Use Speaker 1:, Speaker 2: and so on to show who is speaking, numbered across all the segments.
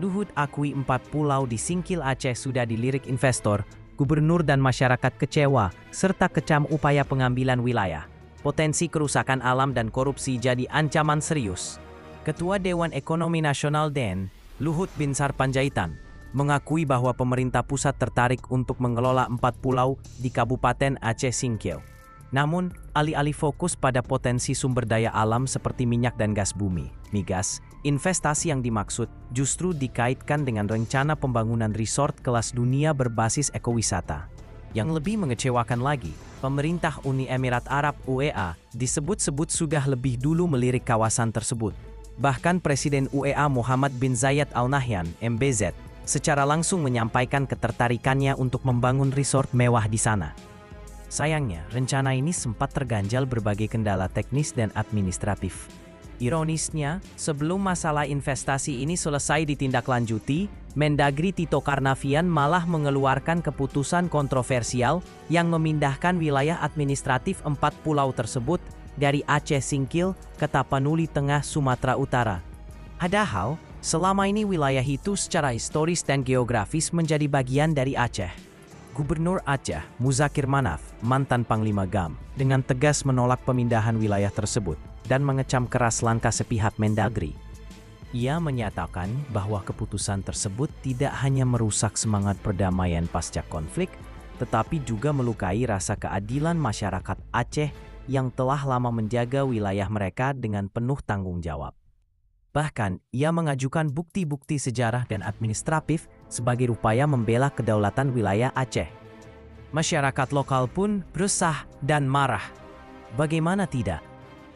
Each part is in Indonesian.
Speaker 1: Luhut akui 4 pulau di Singkil Aceh sudah dilirik investor, gubernur dan masyarakat kecewa, serta kecam upaya pengambilan wilayah. Potensi kerusakan alam dan korupsi jadi ancaman serius. Ketua Dewan Ekonomi Nasional DEN, Luhut Binsar Panjaitan, mengakui bahwa pemerintah pusat tertarik untuk mengelola 4 pulau di Kabupaten Aceh Singkil. Namun, alih-alih fokus pada potensi sumber daya alam seperti minyak dan gas bumi, migas, investasi yang dimaksud justru dikaitkan dengan rencana pembangunan resort kelas dunia berbasis ekowisata. Yang lebih mengecewakan lagi, pemerintah Uni Emirat Arab UEA disebut-sebut sudah lebih dulu melirik kawasan tersebut. Bahkan Presiden UEA Muhammad bin Zayed Al Nahyan (MBZ) secara langsung menyampaikan ketertarikannya untuk membangun resort mewah di sana. Sayangnya, rencana ini sempat terganjal berbagai kendala teknis dan administratif. Ironisnya, sebelum masalah investasi ini selesai ditindaklanjuti, Mendagri Tito Karnavian malah mengeluarkan keputusan kontroversial yang memindahkan wilayah administratif 4 pulau tersebut dari Aceh Singkil ke Tapanuli Tengah, Sumatera Utara. Padahal, selama ini wilayah itu secara historis dan geografis menjadi bagian dari Aceh. Gubernur Aceh, Muzakir Manaf, mantan Panglima GAM, dengan tegas menolak pemindahan wilayah tersebut dan mengecam keras langkah sepihak Mendagri. Ia menyatakan bahwa keputusan tersebut tidak hanya merusak semangat perdamaian pasca konflik, tetapi juga melukai rasa keadilan masyarakat Aceh yang telah lama menjaga wilayah mereka dengan penuh tanggung jawab. Bahkan, ia mengajukan bukti-bukti sejarah dan administratif sebagai upaya membela kedaulatan wilayah Aceh. Masyarakat lokal pun resah dan marah. Bagaimana tidak?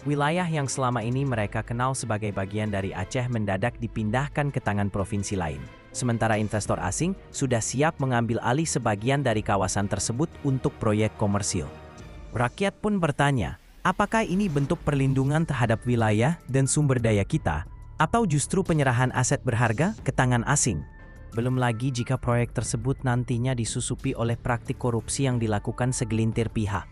Speaker 1: Wilayah yang selama ini mereka kenal sebagai bagian dari Aceh mendadak dipindahkan ke tangan provinsi lain. Sementara investor asing sudah siap mengambil alih sebagian dari kawasan tersebut untuk proyek komersil. Rakyat pun bertanya, apakah ini bentuk perlindungan terhadap wilayah dan sumber daya kita? Atau justru penyerahan aset berharga ke tangan asing? Belum lagi jika proyek tersebut nantinya disusupi oleh praktik korupsi yang dilakukan segelintir pihak.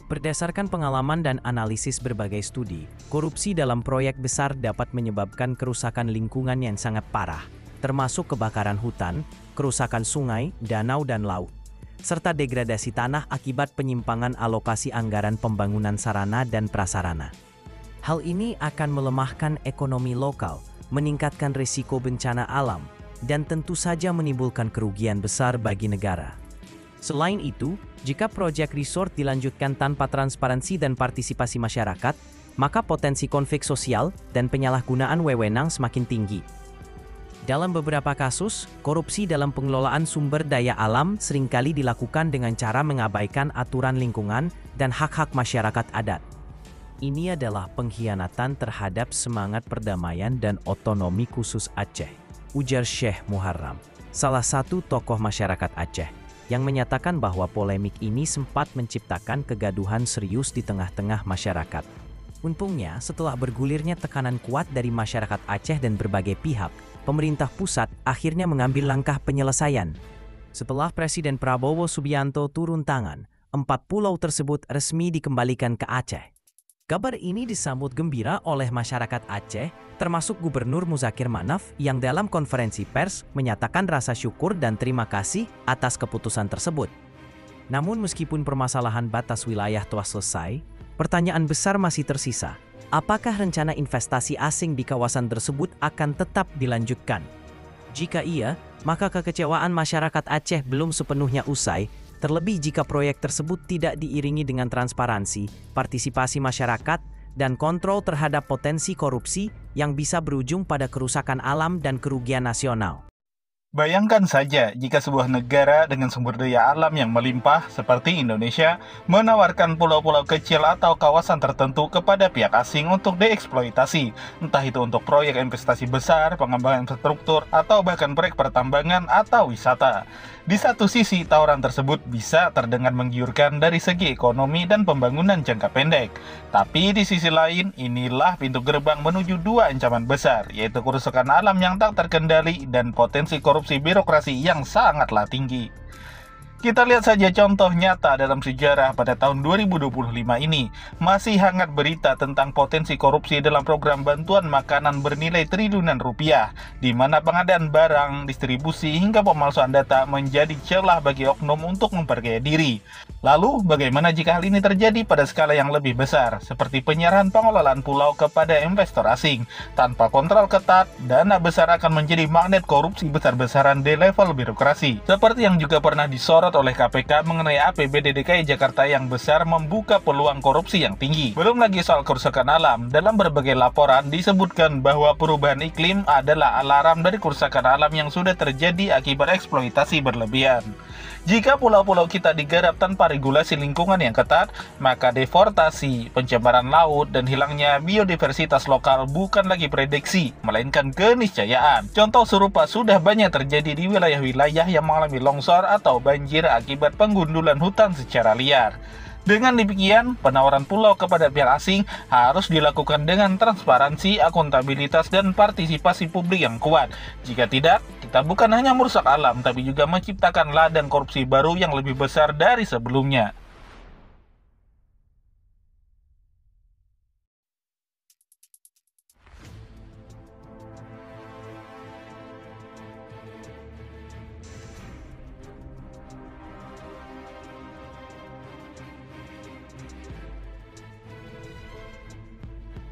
Speaker 1: Berdasarkan pengalaman dan analisis berbagai studi, korupsi dalam proyek besar dapat menyebabkan kerusakan lingkungan yang sangat parah, termasuk kebakaran hutan, kerusakan sungai, danau dan laut, serta degradasi tanah akibat penyimpangan alokasi anggaran pembangunan sarana dan prasarana. Hal ini akan melemahkan ekonomi lokal, meningkatkan risiko bencana alam, dan tentu saja menimbulkan kerugian besar bagi negara. Selain itu, jika proyek resort dilanjutkan tanpa transparansi dan partisipasi masyarakat, maka potensi konflik sosial dan penyalahgunaan wewenang semakin tinggi. Dalam beberapa kasus, korupsi dalam pengelolaan sumber daya alam seringkali dilakukan dengan cara mengabaikan aturan lingkungan dan hak-hak masyarakat adat. Ini adalah pengkhianatan terhadap semangat perdamaian dan otonomi khusus Aceh, ujar Syekh Muharram, salah satu tokoh masyarakat Aceh, yang menyatakan bahwa polemik ini sempat menciptakan kegaduhan serius di tengah-tengah masyarakat. Untungnya, setelah bergulirnya tekanan kuat dari masyarakat Aceh dan berbagai pihak, pemerintah pusat akhirnya mengambil langkah penyelesaian. Setelah Presiden Prabowo Subianto turun tangan, 4 pulau tersebut resmi dikembalikan ke Aceh. Kabar ini disambut gembira oleh masyarakat Aceh, termasuk Gubernur Muzakir Manaf yang dalam konferensi pers menyatakan rasa syukur dan terima kasih atas keputusan tersebut. Namun meskipun permasalahan batas wilayah telah selesai, pertanyaan besar masih tersisa. Apakah rencana investasi asing di kawasan tersebut akan tetap dilanjutkan? Jika iya, maka kekecewaan masyarakat Aceh belum sepenuhnya usai, terlebih jika proyek tersebut tidak diiringi dengan transparansi, partisipasi masyarakat, dan kontrol terhadap potensi korupsi yang bisa berujung pada kerusakan alam dan kerugian nasional.
Speaker 2: Bayangkan saja jika sebuah negara dengan sumber daya alam yang melimpah seperti Indonesia menawarkan pulau-pulau kecil atau kawasan tertentu kepada pihak asing untuk dieksploitasi, entah itu untuk proyek investasi besar, pengembangan infrastruktur, atau bahkan proyek pertambangan atau wisata. Di satu sisi, tawaran tersebut bisa terdengar menggiurkan dari segi ekonomi dan pembangunan jangka pendek. Tapi di sisi lain, inilah pintu gerbang menuju 2 ancaman besar, yaitu kerusakan alam yang tak terkendali dan potensi korupsi birokrasi yang sangatlah tinggi. Kita lihat saja contoh nyata dalam sejarah pada tahun 2025 ini. Masih hangat berita tentang potensi korupsi dalam program bantuan makanan bernilai triliunan rupiah, di mana pengadaan barang, distribusi, hingga pemalsuan data menjadi celah bagi oknum untuk memperkaya diri. Lalu, bagaimana jika hal ini terjadi pada skala yang lebih besar, seperti penyerahan pengelolaan pulau kepada investor asing? Tanpa kontrol ketat, dana besar akan menjadi magnet korupsi besar-besaran di level birokrasi. Seperti yang juga pernah disorot oleh KPK mengenai APBD DKI Jakarta yang besar membuka peluang korupsi yang tinggi. Belum lagi soal kerusakan alam. Dalam berbagai laporan disebutkan bahwa perubahan iklim adalah alarm dari kerusakan alam yang sudah terjadi akibat eksploitasi berlebihan. Jika pulau-pulau kita digarap tanpa regulasi lingkungan yang ketat, maka deforestasi, pencemaran laut, dan hilangnya biodiversitas lokal bukan lagi prediksi, melainkan keniscayaan. Contoh serupa sudah banyak terjadi di wilayah-wilayah yang mengalami longsor atau banjir akibat penggundulan hutan secara liar. Dengan demikian, penawaran pulau kepada pihak asing harus dilakukan dengan transparansi, akuntabilitas, dan partisipasi publik yang kuat. Jika tidak, kita bukan hanya merusak alam, tapi juga menciptakan ladang korupsi baru yang lebih besar dari sebelumnya.